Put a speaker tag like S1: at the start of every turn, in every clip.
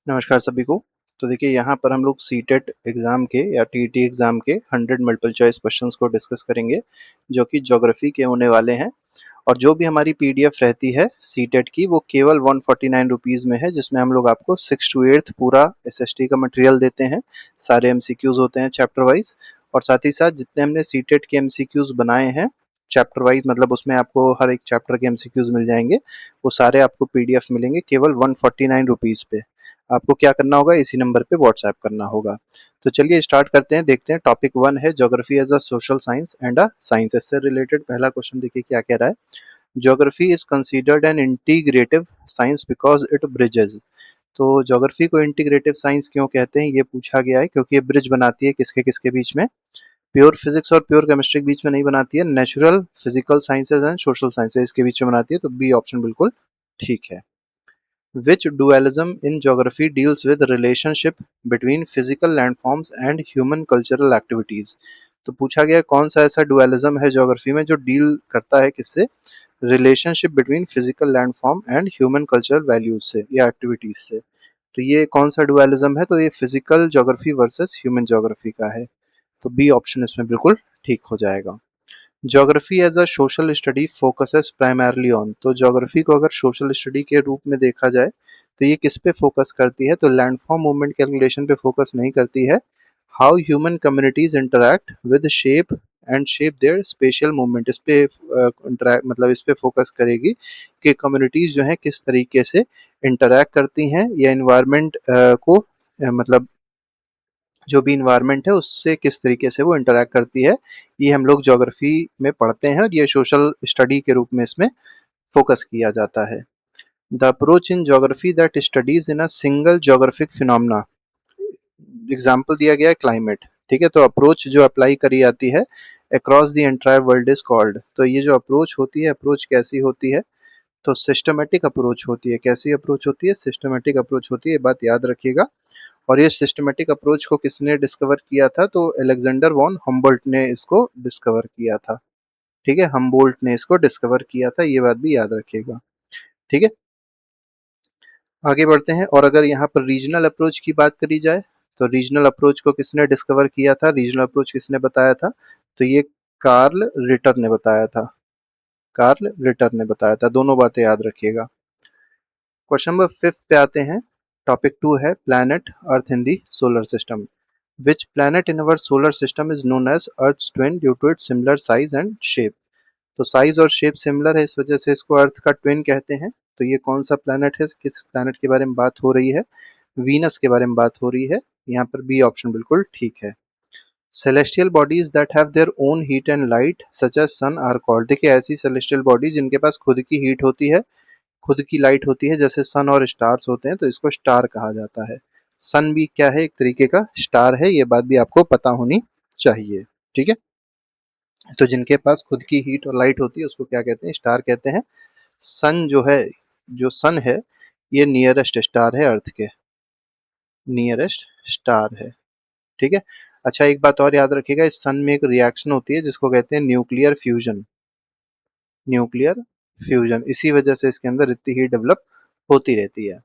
S1: नमस्कार सभी को। तो देखिए यहाँ पर हम लोग सीटेट एग्ज़ाम के या टीईटी एग्ज़ाम के 100 मल्टीपल चॉइस क्वेश्चंस को डिस्कस करेंगे, जो कि ज्योग्राफी के होने वाले हैं। और जो भी हमारी पीडीएफ रहती है सीटेट की, वो केवल 149 रुपीज़ में है, जिसमें हम लोग आपको 6 टू 8 पूरा एसएसटी का मटेरियल देते हैं। सारे एमसीक्यूज़ होते हैं चैप्टर वाइज़, और साथ ही साथ जितने हमने सीटेट के एमसीक्यूज़ बनाए हैं चैप्टर वाइज़, मतलब उसमें आपको हर एक चैप्टर के एमसीक्यूज़ मिल जाएँगे। वो सारे आपको पीडीएफ मिलेंगे केवल 149 रुपीज़ पे। आपको क्या करना होगा, इसी नंबर पे व्हाट्सएप करना होगा। तो चलिए स्टार्ट करते हैं, देखते हैं। टॉपिक 1 है geography as a social science and a science. इससे रिलेटेड पहला क्वेश्चन देखिए क्या कह रहा है। Geography is considered an integrative science because it bridges. तो ज्योग्राफी को इंटीग्रेटिव साइंस क्यों कहते हैं, ये पूछा गया है क्योंकि ये ब्रिज बनाती है किसके किसके बीच में। प्योर फिजिक्स और प्योर केमिस्ट्री के बीच में नहीं बनाती है, natural physical sciences and social sciences के बीच में बनाती है। तो बी ऑप्शन बिल्कुल ठीक है। Which dualism in geography deals with the relationship between physical landforms and human cultural activities? तो पूछा गया कौन सा ऐसा डुअलिज्म है ज्योग्राफी में जो डील करता है किससे, relationship between physical landform and human cultural values से या एक्टिविटीज से। तो ये कौन सा डुअलिज्म है, तो ये physical geography versus human geography का है। तो बी ऑप्शन इसमें बिल्कुल ठीक हो जाएगा। Geography as a social study focuses primarily on. तो ज्योग्राफी को अगर सोशल स्टडी के रूप में देखा जाए तो ये किस पे फोकस करती है, तो लैंडफॉर्म मूवमेंट कैलकुलेशन पे फोकस नहीं करती है। How human communities interact with shape and shape their special movement, इस पे मतलब इस पे फोकस करेगी कि कम्युनिटीज जो हैं किस तरीके से इंटरैक्ट करती हैं या इन्वायरमेंट को मतलब जो भी इन्वायरमेंट है उससे किस तरीके से वो इंटरैक्ट करती है। ये हम लोग ज्योग्राफी में पढ़ते हैं और ये सोशल स्टडी के रूप में इसमें फोकस किया जाता है। The approach in geography that studies in a single geographic phenomena. Example दिया गया है क्लाइमेट। ठीक है, तो अप्रोच जो अप्लाई करी जाती है across the entire world is called. तो ये जो अप्रोच होती है, अप्रोच कैसी होती है, तो सिस्टमेटिक अप्रोच होती है। कैसी अप्रोच होती है, सिस्टमेटिक अप्रोच होती है, ये बात याद रखिएगा। और ये सिस्टमेटिक अप्रोच को किसने डिस्कवर किया था, तो अलेक्जेंडर वॉन हम्बोल्ट ने इसको डिस्कवर किया था। ठीक है, हम्बोल्ट ने इसको डिस्कवर किया था, ये बात भी याद रखिएगा। ठीक है, आगे बढ़ते हैं। और अगर यहाँ पर रीजनल अप्रोच की बात करी जाए तो रीजनल अप्रोच को किसने डिस्कवर किया था, रीजनल अप्रोच किसने बताया था, तो ये कार्ल रिटर ने बताया था। कार्ल रिटर ने बताया था, दोनों बातें याद रखिएगा। क्वेश्चन नंबर 5 पे आते हैं। टॉपिक 2 है planet Earth in the solar system. Which planet in our solar system is known as Earth twin due to its similar size and shape. तो साइज और शेप सिमिलर है, इस वजह से इसको अर्थ का ट्विन कहते हैं। तो ये कौन सा प्लैनेट है, किस प्लैनेट के बारे में बात हो रही है, वीनस के बारे में बात हो रही है। यहाँ पर बी ऑप्शन बिल्कुल ठीक है। Celestial bodies that have their own heat and light such as sun are called. देखिए ऐसी सेलेस्टियल बॉडी जिनके पास खुद की हीट होती है, खुद की लाइट होती है, जैसे सन और स्टार्स होते हैं, तो इसको स्टार कहा जाता है। सन भी क्या है, एक तरीके का स्टार है, ये बात भी आपको पता होनी चाहिए। ठीक है, तो जिनके पास खुद की हीट और लाइट होती है उसको क्या कहते हैं, स्टार कहते हैं। सन जो है, जो सन है, ये नियरेस्ट स्टार है अर्थ के, नियरेस्ट स्टार है। ठीक है, अच्छा एक बात और याद रखिएगा, इस सन में एक रिएक्शन होती है जिसको कहते हैं न्यूक्लियर फ्यूजन। न्यूक्लियर फ्यूजन, इसी वजह से इसके अंदर इतनी हीट डेवलप होती रहती है।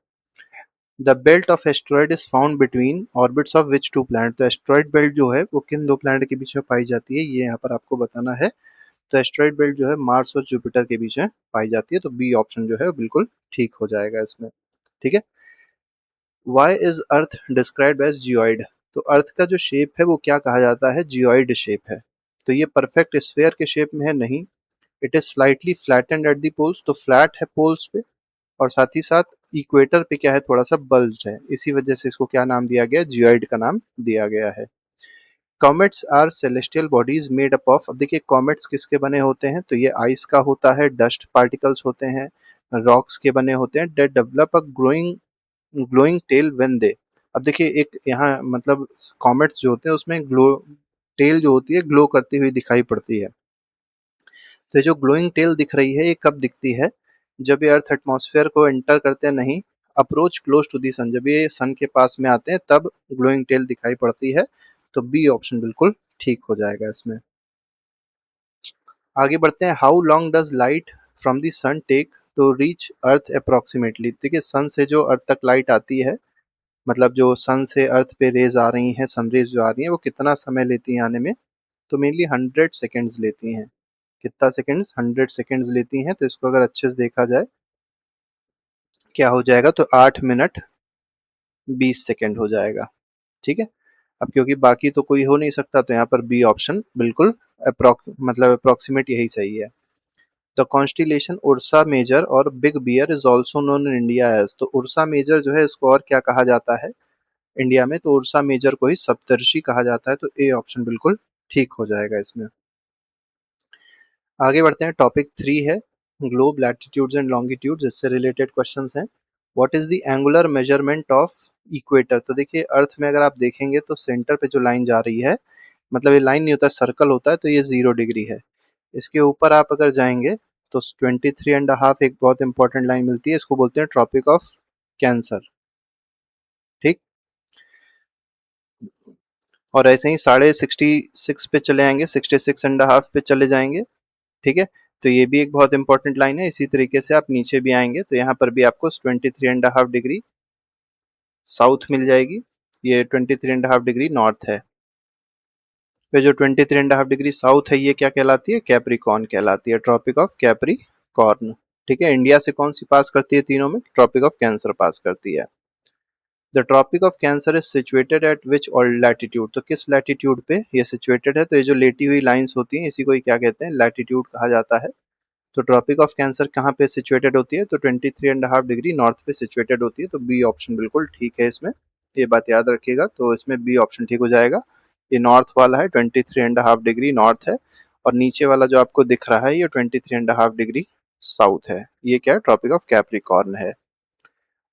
S1: The belt of asteroid is found between orbits of which two planet. तो एस्ट्रॉयड बेल्ट जो है वो किन दो प्लैनेट के बीच में पाई जाती है, ये यहाँ पर आपको बताना है। तो एस्ट्रॉयड बेल्ट जो है मार्स और जुपिटर के बीच में पाई जाती है। तो बी ऑप्शन जो है वो बिल्कुल ठीक हो जाएगा इसमें। ठीक है, why is Earth described as geoid. तो अर्थ का जो शेप है वो क्या कहा जाता है, जियोइड शेप है। तो ये परफेक्ट स्फेयर के शेप में है नहीं, it is slightly flattened at the poles. तो फ्लैट है पोल्स पे, और साथ ही साथ इक्वेटर पे क्या है, थोड़ा सा बल्ज है, इसी वजह से इसको क्या नाम दिया गया, जियोइड का नाम दिया गया है। Comets are celestial bodies made up of. अब देखिए कॉमेट्स किसके बने होते हैं, तो ये आइस का होता है, डस्ट पार्टिकल्स होते हैं, रॉक्स के बने होते हैं, that develop a growing glowing tail when they. अब देखिए एक यहाँ मतलब कॉमेट्स जो होते हैं उसमें ग्लो टेल जो होती है ग्लो करती हुई दिखाई पड़ती है। तो ये जो ग्लोइंग टेल दिख रही है ये कब दिखती है, जब ये अर्थ एटमॉस्फेयर को एंटर करते हैं, नहीं, अप्रोच क्लोज टू दी सन, जब ये सन के पास में आते हैं तब ग्लोइंग टेल दिखाई पड़ती है। तो बी ऑप्शन बिल्कुल ठीक हो जाएगा इसमें। आगे बढ़ते हैं। How long does light from the sun take to reach Earth approximately. देखिए सन से जो अर्थ तक लाइट आती है मतलब जो सन से अर्थ पे रेज आ रही हैं, सन रेज जो आ रही हैं वो कितना समय लेती हैं आने में, तो मेनली 100 सेकेंड्स लेती हैं। कितना सेकेंड्स? 100 सेकेंड्स लेती हैं। तो इसको अगर अच्छे से देखा जाए क्या हो जाएगा, तो 8 मिनट 20 सेकेंड हो जाएगा। ठीक है, अब क्योंकि बाकी तो कोई हो नहीं सकता तो यहाँ पर बी ऑप्शन बिल्कुल मतलब अप्रोक्सीमेट यही सही है। द कॉन्स्टिलेशन उर्सा मेजर और big bear is also known in India as, तो उर्सा मेजर जो है इसको और क्या कहा जाता है इंडिया में, तो उर्सा मेजर को ही सप्तर्षि कहा जाता है। तो ए ऑप्शन बिल्कुल ठीक हो जाएगा इसमें। आगे बढ़ते हैं, टॉपिक 3 है ग्लोब लैटिट्यूड्स एंड लॉन्गिट्यूड्स, इससे रिलेटेड क्वेश्चंस हैं। What is the angular measurement of equator, तो देखिए अर्थ में अगर आप देखेंगे तो सेंटर पे जो लाइन जा रही है, मतलब ये लाइन नहीं होता, सर्कल होता है, तो ये 0 डिग्री है। इसके ऊपर आप अगर जाएंगे तो 23.5 एक बहुत इंपॉर्टेंट लाइन मिलती है, इसको बोलते हैं ट्रॉपिक ऑफ कैंसर। ठीक, और ऐसे ही 66 पे चले आएंगे, 66.5 पे चले जाएंगे। ठीक है, तो ये भी एक बहुत इंपॉर्टेंट लाइन है। इसी तरीके से आप नीचे भी आएंगे तो यहाँ पर भी आपको 23.5 डिग्री साउथ मिल जाएगी, ये 23.5 डिग्री नॉर्थ है। फिर जो 23.5 डिग्री साउथ है ये क्या कहलाती है, कैप्रिकॉर्न कहलाती है, ट्रॉपिक ऑफ कैप्रिकॉर्न। ठीक है, इंडिया से कौन सी पास करती है तीनों में, ट्रॉपिक ऑफ कैंसर पास करती है। The Tropic of Cancer is situated at which latitude, तो किस लैटिट्यूड पे ये सिचुएटेड है, तो ये जो लेटी हुई लाइंस होती हैं इसी को ही क्या कहते हैं, लैटिट्यूड कहा जाता है। तो ट्रॉपिक ऑफ कैंसर कहाँ पे सिचुएटेड होती है, तो 23.5 डिग्री नॉर्थ पे सिचुएटेड होती है। तो बी ऑप्शन बिल्कुल ठीक है इसमें, ये बात याद रखिएगा। तो इसमें बी ऑप्शन ठीक हो जाएगा। ये नॉर्थ वाला है, 23.5 डिग्री नॉर्थ है, और नीचे वाला जो आपको दिख रहा है ये 23.5 डिग्री साउथ है, ये क्या है, ट्रॉपिक ऑफ कैप्रिकॉर्न है।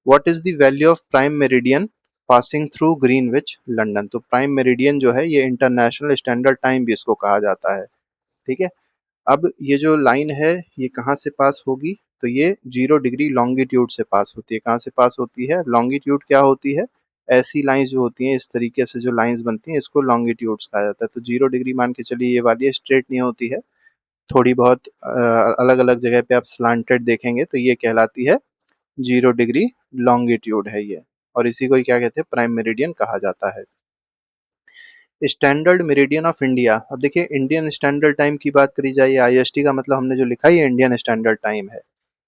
S1: What is the value of prime meridian passing through Greenwich London, तो प्राइम मेरिडियन जो है ये इंटरनेशनल स्टैंडर्ड टाइम भी इसको कहा जाता है। ठीक है, अब ये जो लाइन है ये कहाँ से पास होगी, तो ये 0 डिग्री लॉन्गिट्यूड से पास होती है। कहाँ से पास होती है, लॉन्गिट्यूड क्या होती है, ऐसी लाइंस जो होती हैं इस तरीके से जो लाइंस बनती हैं इसको लॉन्गिट्यूड्स कहा जाता है। तो 0 डिग्री मान के चलिए ये वाली स्ट्रेट नहीं होती है, थोड़ी बहुत अलग अलग जगह पे आप स्लांटेड देखेंगे तो ये कहलाती है 0 डिग्री लॉन्गिट्यूड है ये, और इसी को ही क्या कहते हैं, प्राइम मेरिडियन कहा जाता है। स्टैंडर्ड मेरिडियन ऑफ इंडिया, अब देखिए इंडियन स्टैंडर्ड टाइम की बात करी जाए, आईएसटी का मतलब हमने जो लिखा है ये इंडियन स्टैंडर्ड टाइम है।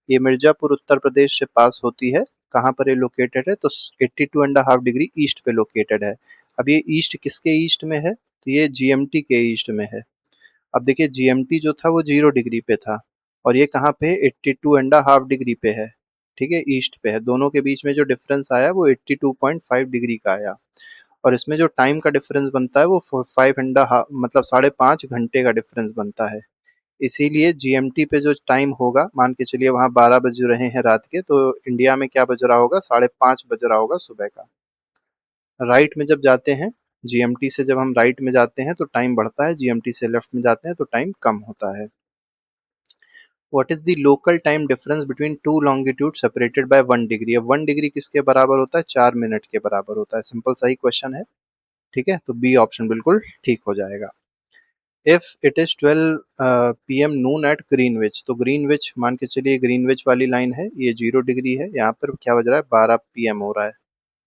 S1: ये मिर्जापुर उत्तर प्रदेश से पास होती है। कहाँ पर ये लोकेटेड है, तो 82.5 डिग्री ईस्ट पे लोकेटेड है। अब ये ईस्ट किसके ईस्ट में है, तो ये जीएमटी के ईस्ट में है। अब देखिए जीएमटी जो था वो 0 डिग्री पे था, और ये कहाँ पे, 82.5 डिग्री पे है। ठीक है, ईस्ट पे है, दोनों के बीच में जो डिफरेंस आया वो 82.5 डिग्री का आया। और इसमें जो टाइम का डिफरेंस बनता है वो 5.5 मतलब 5.5 घंटे का डिफरेंस बनता है। इसीलिए जीएमटी पे जो टाइम होगा, मान के चलिए वहाँ 12 बज रहे हैं रात के, तो इंडिया में क्या बज रहा होगा, 5:30 बज रहा होगा सुबह का। राइट में जब जाते हैं, जीएमटी से जब हम राइट में जाते हैं तो टाइम बढ़ता है, जीएमटी से लेफ्ट में जाते हैं तो टाइम कम होता है। What is the local time difference between two longitude separated by 1 degree, अब 1 डिग्री किसके बराबर होता है, 4 मिनट के बराबर होता है। सिंपल सा ही क्वेश्चन है। ठीक है, तो बी ऑप्शन बिल्कुल ठीक हो जाएगा। If it is 12 PM noon at Greenwich, तो ग्रीनविच मान के चलिए ग्रीनविच वाली लाइन है, ये 0 डिग्री है, यहाँ पर क्या बज रहा है, 12 PM हो रहा है।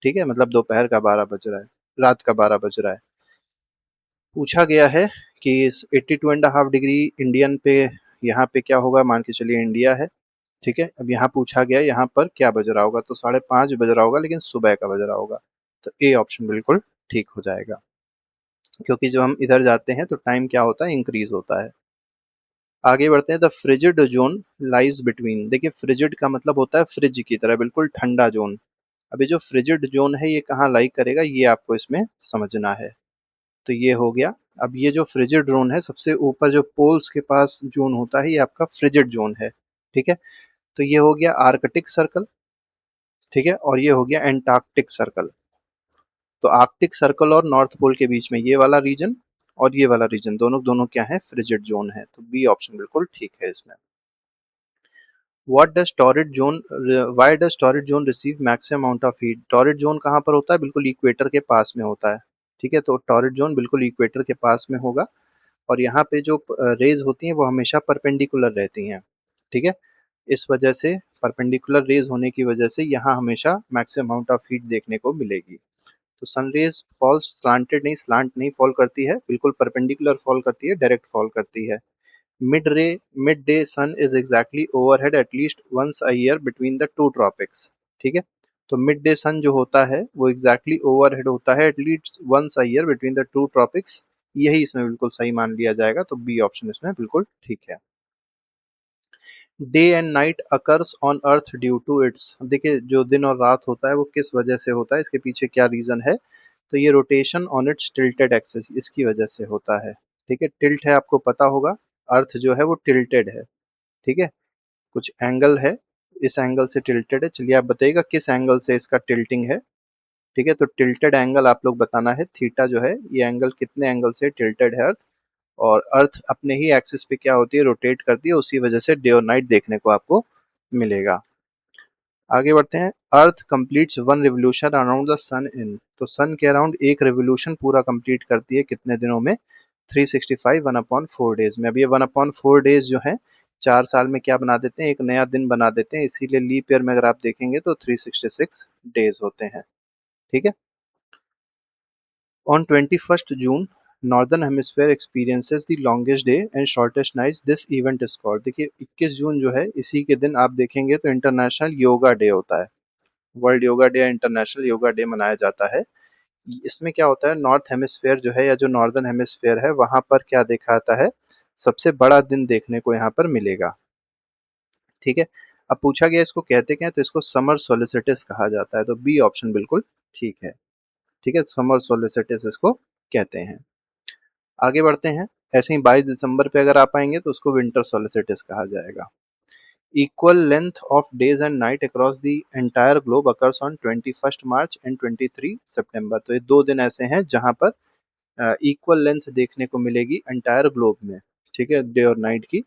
S1: ठीक है, मतलब दोपहर का 12 बज रहा है, रात का 12 बज रहा है। पूछा गया है कि इस 82.5 डिग्री इंडियन पे यहाँ पे क्या होगा, मान के चलिए इंडिया है। ठीक है, अब यहाँ पूछा गया यहाँ पर क्या बज रहा होगा, तो 5:30 बज रहा होगा, लेकिन सुबह का बज रहा होगा। तो ए ऑप्शन बिल्कुल ठीक हो जाएगा, क्योंकि जब हम इधर जाते हैं तो टाइम क्या होता है, इंक्रीज होता है। आगे बढ़ते हैं, the frigid zone lies between, देखिए फ्रिजिड का मतलब होता है फ्रिज की तरह, बिल्कुल ठंडा जोन। अभी जो फ्रिजिड जोन है ये कहाँ लाई करेगा, ये आपको इसमें समझना है। तो ये हो गया। अब ये जो फ्रिजिड जोन है सबसे ऊपर जो पोल्स के पास जोन होता है ये आपका फ्रिजिड जोन है। ठीक है, तो ये हो गया आर्कटिक सर्कल। ठीक है, और ये हो गया एंटार्क्टिक सर्कल। तो आर्कटिक सर्कल और नॉर्थ पोल के बीच में ये वाला रीजन और ये वाला रीजन, दोनों दोनों क्या है, फ्रिजिड जोन है। तो बी ऑप्शन बिल्कुल ठीक है इसमें। What does torrid zone, why does torrid zone receive maximum amount of heat, torrid zone कहाँ पर होता है, बिल्कुल इक्वेटर के पास में होता है। ठीक है, तो टॉरिड जोन बिल्कुल इक्वेटर के पास में होगा, और यहाँ पे जो रेज होती हैं वो हमेशा परपेंडिकुलर रहती हैं। ठीक है, इस वजह से परपेंडिकुलर रेज होने की वजह से यहाँ हमेशा मैक्सिमम अमाउंट ऑफ हीट देखने को मिलेगी। तो सन रेज फॉल्स स्लांट नहीं फॉल करती है, बिल्कुल परपेंडिकुलर फॉल करती है, डायरेक्ट फॉल करती है। Mid ray midday sun is exactly overhead at least once a year between the two tropics. ठीक है, तो मिड डे सन जो होता है वो एग्जैक्टली ओवरहेड होता है at least once a year between the two tropics. यही इसमें बिल्कुल सही मान लिया जाएगा, तो बी ऑप्शन इसमें बिल्कुल ठीक है। Day and night occurs on Earth due to its, देखिए जो दिन और रात होता है वो किस वजह से होता है, इसके पीछे क्या रीजन है। तो ये rotation on it's tilted axis, इसकी वजह से होता है। ठीक है, टिल्ट है आपको पता होगा, अर्थ जो है वो टिल्टेड है। ठीक है, कुछ एंगल है, इस एंगल से टिल्टेड है। चलिए आप बताइएगा किस एंगल से इसका टिल्टिंग है। ठीक है, तो टिल्टेड एंगल आप लोग बताना है, थीटा जो है ये एंगल कितने एंगल से टिल्टेड है अर्थ। और अर्थ अपने ही एक्सिस पे क्या होती है, रोटेट करती है, उसी वजह से डे और नाइट देखने को आपको मिलेगा। आगे बढ़ते हैं। Earth completes one revolution around the sun in, तो सन के अराउंड एक रिवोल्यूशन पूरा कंप्लीट करती है कितने दिनों में, 365 1/4 डेज में। अब ये 1/4 डेज जो है 4 साल में क्या बना देते हैं, एक नया दिन बना देते हैं, इसीलिए लीप ईयर में अगर आप देखेंगे तो 366 डेज होते हैं। ठीक है, on 21 June northern hemisphere experiences the longest day and shortest nights, this event is called. देखिए 21 जून जो है इसी के दिन आप देखेंगे तो इंटरनेशनल योगा डे होता है, वर्ल्ड योगा डे या इंटरनेशनल योगा डे मनाया जाता है। इसमें क्या होता है, नॉर्थ हेमिस्फेयर जो है या जो नॉर्दर्न हेमिस्फेयर है वहां पर क्या देखा जाता है, सबसे बड़ा दिन देखने को यहाँ पर मिलेगा। ठीक है, अब पूछा गया इसको कहते क्या है, तो इसको समर सोलिसिटिस कहा जाता है, तो बी ऑप्शन बिल्कुल ठीक है। ठीक है, समर सोलिसिटिस इसको कहते हैं। आगे बढ़ते हैं। ऐसे ही 22 दिसंबर पे अगर आप आएंगे तो उसको विंटर सोलिसिटिस कहा जाएगा। Equal length of days and night across the entire globe occurs on 21 March and 23 सितंबर, तो ये 2 दिन ऐसे हैं जहां पर इक्वल लेंथ देखने को मिलेगी एंटायर ग्लोब में। ठीक है, डे और नाइट की।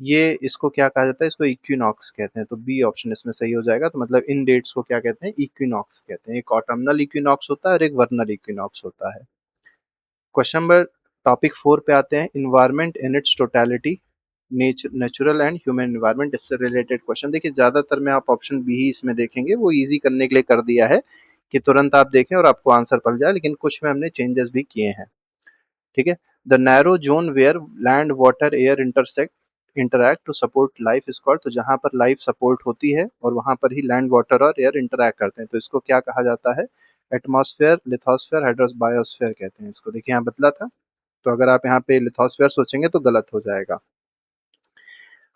S1: ये इसको क्या कहा जाता है, इसको इक्विनॉक्स कहते हैं, तो बी ऑप्शन इसमें सही हो जाएगा। तो मतलब इन डेट्स को क्या कहते हैं, इक्विनॉक्स कहते हैं। एक ऑटमनल इक्विनॉक्स होता है और एक वर्नल इक्विनॉक्स होता है। क्वेश्चन नंबर टॉपिक 4 पे आते हैं, environment in its totality, natural and human environment, इससे रिलेटेड क्वेश्चन। देखिए ज्यादातर में आप ऑप्शन बी ही इसमें देखेंगे, वो इजी करने के लिए कर दिया है कि तुरंत आप देखें और आपको आंसर पड़ जाए, लेकिन कुछ में हमने चेंजेस भी किए हैं। ठीक है, the narrow zone where land water air intersect interact to support life is called, तो जहां पर लाइफ सपोर्ट होती है और वहां पर ही लैंड वाटर और एयर इंटरैक्ट करते हैं, तो इसको क्या कहा जाता है, एटमॉस्फेयर, लिथोस्फेयर, हाइड्रोस बायोस्फेयर कहते हैं इसको। देखिए यहाँ बदला था, तो अगर आप यहाँ पे लिथोस्फेयर सोचेंगे तो गलत हो जाएगा।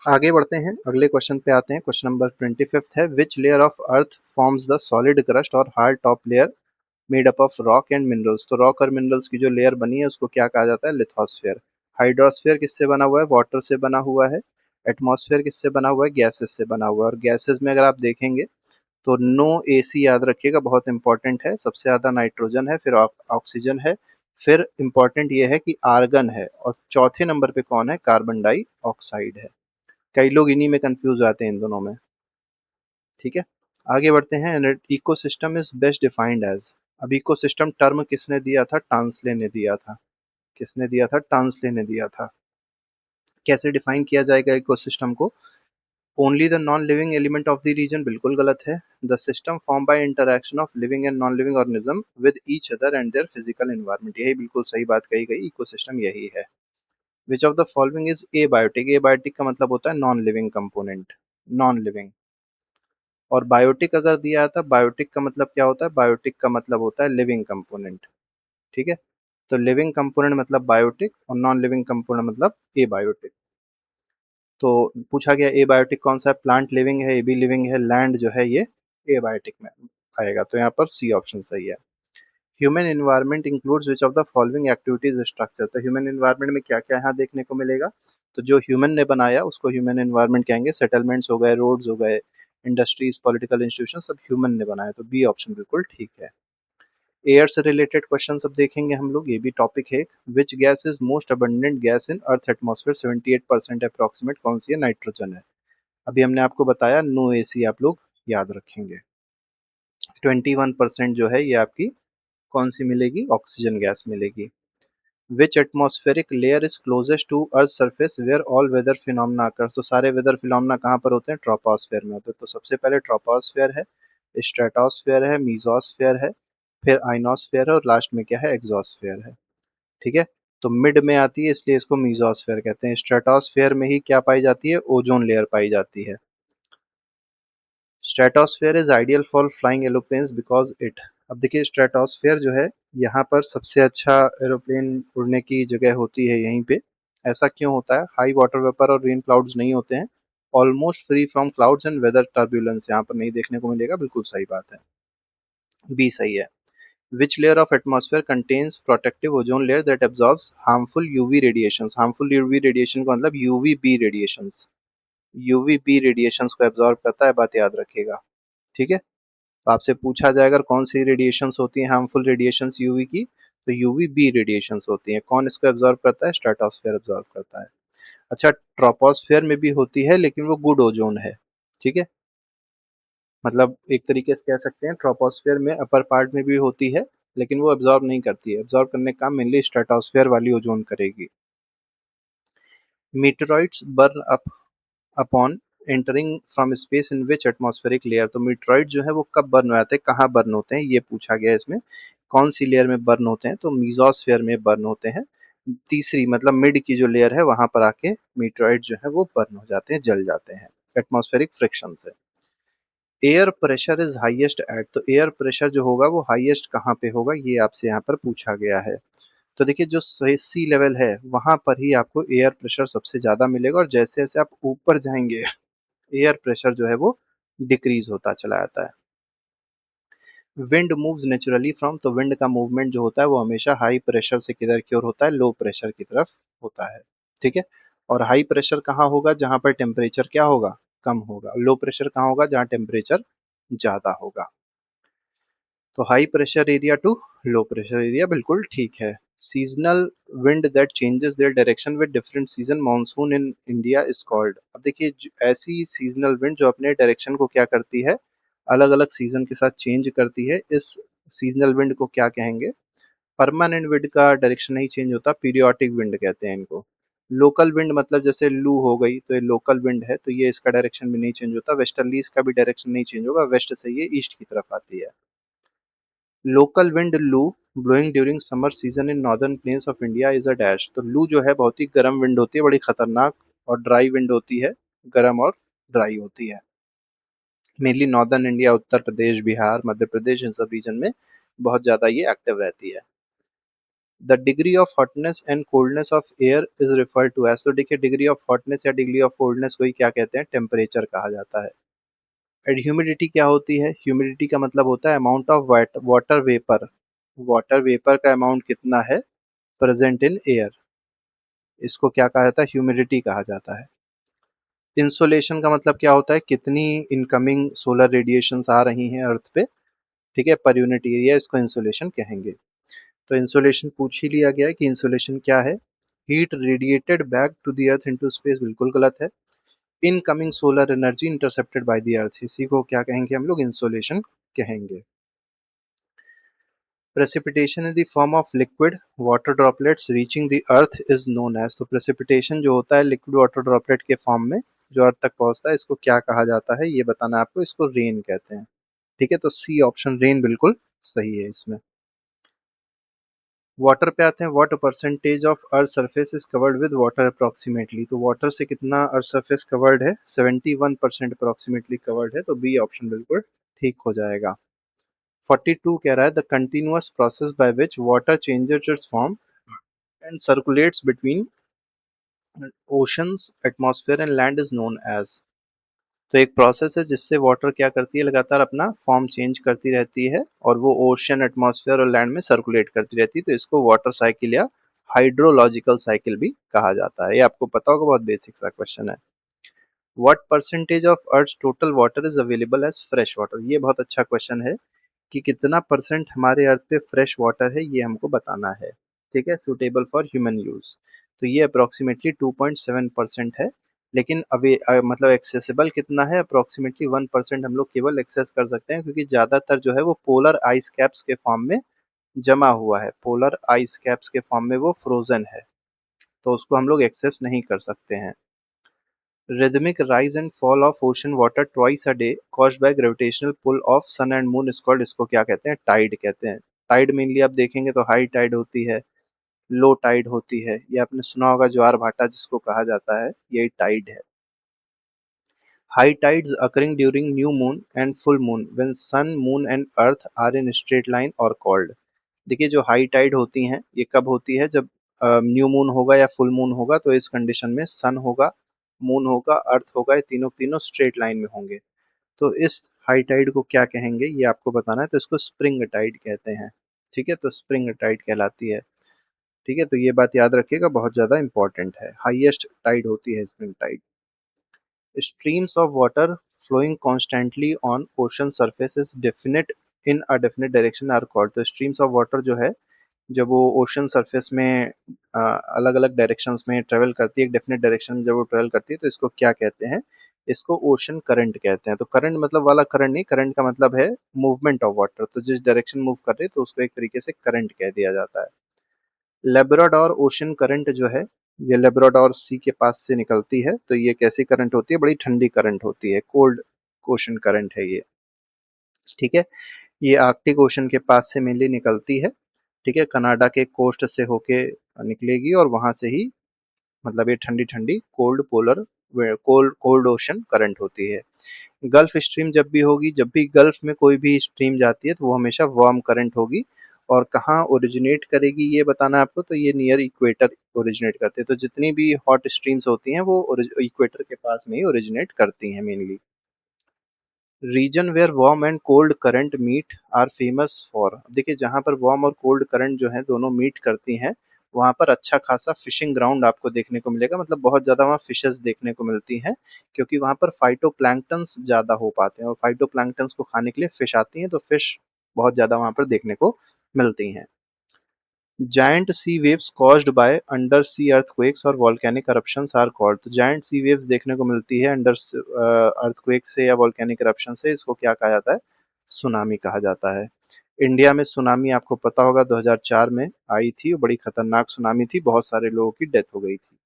S1: आगे बढ़ते हैं, अगले क्वेश्चन पे आते हैं। क्वेश्चन नंबर 25 है, which layer of earth forms the solid crust और hard top layer made up of rock and minerals, तो रॉक और मिनरल्स की जो लेयर बनी है उसको क्या कहा जाता है, लिथोस्फेयर। हाइड्रोस्फेयर किससे बना हुआ है, वाटर से बना हुआ है। एटमॉस्फेयर किससे बना हुआ है, गैसेस से बना हुआ है। और गैसेस में अगर आप देखेंगे तो नो एसी याद रखिएगा, बहुत इंपॉर्टेंट है। सबसे ज्यादा नाइट्रोजन है, फिर ऑक्सीजन है, फिर इंपॉर्टेंट ये है कि आर्गन है, और चौथे नंबर पे कौन है, कार्बन डाइऑक्साइड है। कई लोग इन्हीं में कंफ्यूज आते हैं इन दोनों में। ठीक है, आगे बढ़ते हैं। Ecosystem is best defined as, अब इकोसिस्टम टर्म किसने दिया था, टांसले ने दिया था। किसने दिया था, टांसले ने दिया था। कैसे डिफाइन किया जाएगा इकोसिस्टम को, only the non living element of the region, बिल्कुल गलत है। The system form by interaction of living and non living organism with each other and their physical environment, यही बिल्कुल सही बात कही गई, इकोसिस्टम यही है। Which of the following is abiotic, abiotic का मतलब होता है non living component, non living. और बायोटिक अगर दिया था, बायोटिक का मतलब क्या होता है, बायोटिक का मतलब होता है लिविंग कंपोनेंट। ठीक है, तो लिविंग कंपोनेंट मतलब बायोटिक और नॉन लिविंग कंपोनेंट मतलब एबायोटिक। तो पूछा गया एबायोटिक कौन सा है, प्लांट लिविंग है, ए बी लिविंग है, लैंड जो है ये एबायोटिक में आएगा, तो यहाँ पर सी ऑप्शन सही है। Human environment includes which of the following activities structure, तो ह्यूमन इन्वायरमेंट में क्या क्या यहाँ देखने को मिलेगा, तो जो ह्यूमन ने बनाया उसको ह्यूमन इन्वायरमेंट कहेंगे। सेटलमेंट्स हो गए, रोड्स हो गए, इंडस्ट्रीज, पॉलिटिकल इंस्टीट्यूशन, सब ह्यूमन ने बनाया, तो बी ऑप्शन बिल्कुल ठीक है। एयर से रिलेटेड क्वेश्चन सब देखेंगे हम लोग, ये भी टॉपिक है। Which gas is most abundant gas in earth atmosphere, 78% approximate, कौन सी है, नाइट्रोजन है। अभी हमने आपको बताया नो एसी, आप लोग याद रखेंगे। 21% जो है ये आपकी कौन सी मिलेगी, ऑक्सीजन गैस मिलेगी। Which atmospheric layer is closest to earth surface where all weather phenomena occurs. तो सारे वेदर फिनोमेना कहाँ पर होते हैं? ट्रोपोस्फेयर में होते हैं। तो सबसे पहले ट्रोपोस्फेयर है, स्ट्रेटोस्फेयर है, मीजोस्फेयर है, फिर आइनोस्फेयर है और लास्ट में क्या है? एग्जोस्फेयर है। ठीक है, तो मिड में आती है इसलिए इसको मीजोस्फेयर कहते हैं। स्ट्रेटोस्फेयर में ही क्या पाई जाती है? ओजोन लेयर पाई जाती है। Stratosphere is ideal for flying aeroplanes because it. अब देखिए स्ट्रेटोस्फेयर जो है यहाँ पर सबसे अच्छा एरोप्लेन उड़ने की जगह होती है यहीं पे। ऐसा क्यों होता है? हाई वाटर वेपर और रेन क्लाउड्स नहीं होते हैं, almost free from clouds and weather turbulence यहाँ पर नहीं देखने को मिलेगा। बिल्कुल सही बात है, बी सही है। Which layer of atmosphere contains protective ozone layer that absorbs harmful UV radiations? Harmful UV radiation का मतलब UVB radiations। UVB radiations को absorb करता है, बात याद रखिएगा। ठीक है, तो आपसे पूछा जाए अगर कौन सी रेडिएशंस होती हैं हार्मफुल रेडिएशंस यूवी की, तो यूवीबी रेडिएशंस होती हैं। कौन इसको एब्जॉर्ब करता है? स्ट्रेटोस्फेयर एब्जॉर्ब करता है। अच्छा, ट्रोपोस्फेयर में भी होती है लेकिन वो गुड ओजोन है। ठीक है, मतलब एक तरीके से कह सकते हैं ट्रोपोस्फेयर में अपर पार्ट में भी होती है लेकिन वो एब्जॉर्ब नहीं करती है। एब्जॉर्ब करने का काम मेनली स्ट्रेटोस्फेयर वाली ओजोन करेगी। Meteoroids burn up upon entering from space in which atmospheric layer. तो मीटेरॉइड जो है वो कब बर्न हो जाते हैं, कहाँ बर्न होते हैं, ये पूछा गया है इसमें। कौन सी लेयर में बर्न होते हैं? तो मीजोस्फेयर में बर्न होते हैं। तीसरी मतलब मिड की जो लेयर है वहां पर आके मीटेरॉइड जो है वो बर्न हो जाते हैं, जल जाते हैं एटमॉस्फेरिक फ्रिक्शन से। Air pressure is highest eight. तो एयर प्रेशर जो होगा वो हाईएस्ट कहाँ पे होगा, ये आपसे यहाँ पर पूछा गया है। तो देखिए जो सी लेवल है वहां पर ही आपको एयर प्रेशर सबसे ज्यादा मिलेगा और जैसे जैसे आप ऊपर जाएंगे एयर प्रेशर जो है वो डिक्रीज होता चला जाता है। Wind moves naturally from. तो विंड का मूवमेंट जो होता है वो हमेशा हाई प्रेशर से किधर की ओर होता है? लो प्रेशर की तरफ होता है। ठीक है, और हाई प्रेशर कहाँ होगा? जहां पर टेम्परेचर क्या होगा? कम होगा। लो प्रेशर कहाँ होगा? जहां टेम्परेचर ज्यादा होगा। तो high pressure area to low pressure area, बिल्कुल ठीक है। Seasonal wind that changes their direction with different season monsoon in India is called. अब देखिए ऐसी सीजनल विंड जो अपने डायरेक्शन को क्या करती है, अलग अलग सीजन के साथ चेंज करती है, इस सीजनल विंड को क्या कहेंगे? परमानेंट विंड का डायरेक्शन नहीं चेंज होता, पीरियोडिक विंड कहते हैं इनको। लोकल विंड मतलब जैसे लू हो गई तो ये लोकल विंड है, तो ये इसका डायरेक्शन भी नहीं चेंज होता। वेस्टर्ली इसका भी डायरेक्शन नहीं चेंज होगा, वेस्ट से ये ईस्ट की तरफ आती है। लोकल विंड लू blowing during summer season in northern plains of India is a dash. तो लू जो है बहुत ही गर्म विंड होती है, बड़ी खतरनाक और ड्राई विंड होती है, गर्म और ड्राई होती है। Mainly northern India, Uttar Pradesh, Bihar, Madhya Pradesh, इन सब रीजन में बहुत ज्यादा ये एक्टिव रहती है। The degree of hotness and coldness of air is refer to as. तो देखिए डिग्री ऑफ हॉटनेस या डिग्री ऑफ कोल्डनेस को ही क्या कहते हैं? टेम्परेचर कहा जाता है। एंड ह्यूमिडिटी क्या होती है? ह्यूमिडिटी का मतलब होता है amount of water vapour. Water vapour का अमाउंट कितना है प्रेजेंट इन एयर, इसको क्या कहा जाता है? ह्यूमिडिटी कहा जाता है। इंसोलेशन का मतलब क्या होता है? कितनी इनकमिंग सोलर रेडिएशंस आ रही हैं अर्थ पे। ठीक है, पर यूनिट एरिया इसको इंसोलेशन कहेंगे। तो इंसोलेशन पूछ ही लिया गया है कि इंसोलेशन क्या है। Heat radiated back to the Earth into space, बिल्कुल गलत है। Incoming solar energy intercepted by the Earth, इसी को क्या कहेंगे हम लोग? इंसोलेशन कहेंगे। Precipitation in the form of liquid water droplets reaching the Earth is known as. तो प्रेसिपिटेशन जो होता है लिक्विड वाटर ड्रॉपलेट के फॉर्म में जो अर्थ तक पहुंचता है, इसको क्या कहा जाता है? ये बताना है आपको, इसको रेन कहते हैं। ठीक है, तो सी ऑप्शन रेन बिल्कुल सही है इसमें। वाटर पे आते हैं। What percentage of earth surface is covered with water approximately. तो वाटर से कितना अर्थ सरफेस कवर्ड है? 71% अप्रोक्सीमेटली कवर्ड है, तो बी ऑप्शन बिल्कुल ठीक हो जाएगा। 42 कह रहा है the continuous process by which water changes its form and circulates between oceans atmosphere and land is known as. तो एक प्रोसेस है जिससे वाटर क्या करती है? लगातार अपना फॉर्म चेंज करती रहती है और वो ओशन, एटमॉस्फेयर और लैंड में सर्कुलेट करती रहती है, तो इसको वाटर साइकिल या हाइड्रोलॉजिकल साइकिल भी कहा जाता है। ये आपको पता होगा, बहुत बेसिक सा क्वेश्चन है। What percentage of Earth total water is available as fresh water. ये बहुत अच्छा क्वेश्चन है कि कितना परसेंट हमारे अर्थ पे फ्रेश वाटर है, ये हमको बताना है। ठीक है, सुटेबल फॉर ह्यूमन यूज। तो ये अप्रोक्सीमेटली 2.7% है। लेकिन अभी मतलब एक्सेसिबल कितना है? अप्रोक्सीमेटली 1% हम लोग केवल एक्सेस कर सकते हैं, क्योंकि ज़्यादातर जो है वो पोलर आइस कैप्स के फॉर्म में जमा हुआ है, पोलर आइस कैप्स के फॉर्म में वो फ्रोजन है, तो उसको हम लोग एक्सेस नहीं कर सकते हैं। Rhythmic rise and fall of ocean water twice a day caused by gravitational pull of sun and moon is called, इसको क्या कहते हैं, टाइड कहते हैं। टाइड मेनली आप देखेंगे तो हाई टाइड होती है, लो टाइड होती है, ये आपने सुना होगा ज्वार भाटा जिसको कहा जाता है, यही टाइड है। High tides occurring during new moon and full moon when sun moon and Earth are in straight line are called. देखिए जो हाई टाइड होती हैं ये कब होती है, जब न्यू मून होगा या फुल मून होगा, तो इस कंडीशन में सन होगा, मून होगा, अर्थ होगा, ये तीनों तीनों स्ट्रेट लाइन में होंगे। तो इस हाई टाइड को क्या कहेंगे ये आपको बताना है, तो इसको स्प्रिंग टाइड कहते हैं। ठीक है, तो स्प्रिंग टाइड कहलाती है। ठीक है, तो ये बात याद रखिएगा, बहुत ज़्यादा इंपॉर्टेंट है, हाईएस्ट टाइड होती है spring tide. Streams of water flowing constantly on ocean surface is definite in a definite direction are called। तो streams of water जो है, जब वो ओशन सरफेस में अलग अलग डायरेक्शंस में ट्रेवल करती है, एक डेफिनेट डायरेक्शन में जब वो ट्रेवल करती है, तो इसको क्या कहते हैं, इसको ओशन करंट कहते हैं। तो करंट मतलब वाला करंट नहीं, करंट का मतलब है मूवमेंट ऑफ वाटर, तो जिस डायरेक्शन मूव कर रही है तो उसको एक तरीके से करंट कह दिया जाता है। लेब्राडोर ओशन करंट जो है, ये लेब्राडोर सी के पास से निकलती है, तो ये कैसी करंट होती है, बड़ी ठंडी करंट होती है, कोल्ड ओशन करंट है ये। ठीक है, ये आर्कटिक ओशन के पास से मेनली निकलती है। ठीक है, कनाडा के कोस्ट से होके निकलेगी और वहां से ही, मतलब ये ठंडी ठंडी cold polar cold cold ocean current होती है। गल्फ स्ट्रीम जब भी होगी, जब भी गल्फ में कोई भी स्ट्रीम जाती है तो वो हमेशा वार्म करंट होगी। और कहाँ ओरिजिनेट करेगी ये बताना है आपको, तो ये नियर इक्वेटर ओरिजिनेट करते हैं। तो जितनी भी हॉट स्ट्रीम्स होती हैं वो इक्वेटर के पास में ही ओरिजिनेट करती हैं mainly. Region where warm and cold current meet are famous for. देखिए जहाँ पर वार्म और कोल्ड करंट जो है दोनों मीट करती हैं, वहाँ पर अच्छा खासा फिशिंग ग्राउंड आपको देखने को मिलेगा, मतलब बहुत ज़्यादा वहाँ फिशेस देखने को मिलती हैं, क्योंकि वहाँ पर फाइटोप्लैंक्टन्स ज़्यादा हो पाते हैं और फाइटोप्लैंक्टन्स को खाने के लिए फिश आती हैं, तो फिश बहुत ज़्यादा वहाँ पर देखने को मिलती हैं। Giant sea waves caused by undersea earthquakes और वॉल्केनिक eruptions आर कॉल्ड। तो जायंट सी वेव्स देखने को मिलती है अंडर अर्थक्वेक से या वॉल्केनिक eruption से, इसको क्या कहा जाता है, सुनामी कहा जाता है। इंडिया में सुनामी आपको पता होगा 2004 में आई थी, बड़ी खतरनाक सुनामी थी, बहुत सारे लोगों की डेथ हो गई थी।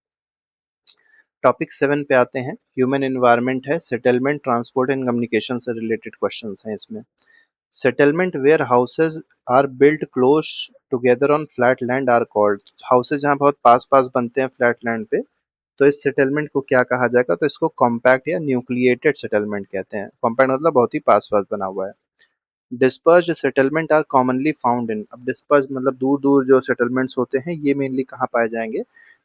S1: टॉपिक 7 पे आते हैं, ह्यूमन एनवायरनमेंट है, सेटलमेंट, ट्रांसपोर्ट एंड कम्युनिकेशन से रिलेटेड क्वेश्चंस हैं इसमें। Settlement where houses are built close together on flat land are called. Houses जहाँ बहुत पास पास बनते हैं फ्लैट लैंड पे, तो इस सेटलमेंट को क्या कहा जाएगा, तो इसको कॉम्पैक्ट या न्यूक्लिएटेड सेटलमेंट कहते हैं। कॉम्पैक्ट मतलब बहुत ही पास पास बना हुआ है। Dispersed settlement are commonly found in. अब डिस्पर्स मतलब दूर दूर जो सेटलमेंट्स होते हैं ये मेनली कहाँ पाए जाएंगे,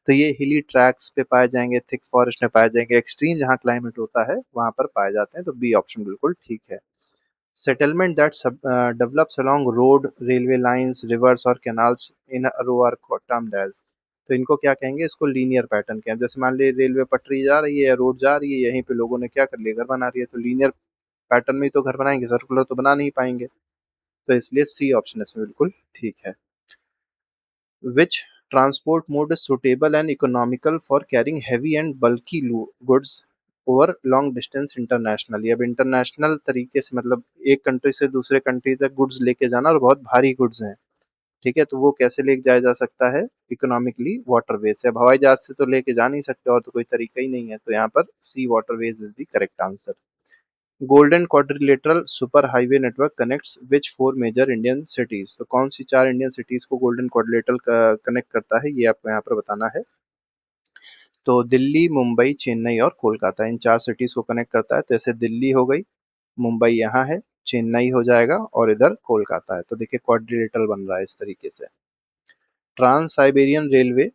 S1: तो ये हिली ट्रैक्स पे पाए जाएंगे, थिक फॉरेस्ट में पाए जाएंगे, एक्सट्रीम जहाँ क्लाइमेट होता है वहाँ पर पाए जाते हैं, तो बी ऑप्शन बिल्कुल ठीक है। Settlement that develops along road, railway lines, rivers और canals in a row are termed as. तो इनको क्या कहेंगे, इसको लीनियर पैटर्न कहें। जैसे मान लीजिए रेलवे पटरी जा रही है या रोड जा रही है, यहीं पे लोगों ने क्या कर लिया, घर बना रही है, तो लीनियर पैटर्न में ही तो घर बनाएंगे, सर्कुलर तो बना नहीं पाएंगे। तो इसलिए सी ऑप्शन इसमें बिल्कुल ठीक है। विच transport mode is suitable and economical for carrying heavy and bulky goods over long distance internationally. अब इंटरनेशनल तरीके से मतलब एक कंट्री से दूसरे कंट्री तक गुड्स लेके जाना और बहुत भारी गुड्स हैं, ठीक है, तो वो कैसे लेके जाया जा सकता है, इकोनॉमिकली वाटरवेज से। अब हवाई जहाज से तो लेके जा नहीं सकते और तो कोई तरीका ही नहीं है, तो यहाँ पर sea waterways is the correct answer. Golden quadrilateral super highway network connects which 4 major Indian cities. तो कौन सी 4 इंडियन सिटीज को गोल्डन क्वाड्रिलेटरल कनेक्ट करता है, ये आपको यहाँ पर बताना है। तो दिल्ली, मुंबई, चेन्नई और कोलकाता, इन 4 सिटीज को कनेक्ट करता है। तो ऐसे दिल्ली हो गई, मुंबई यहाँ है, चेन्नई हो जाएगा और इधर कोलकाता है। तो देखिए क्वाड्रिलेटरल बन रहा है इस तरीके से। Trans Siberian railway,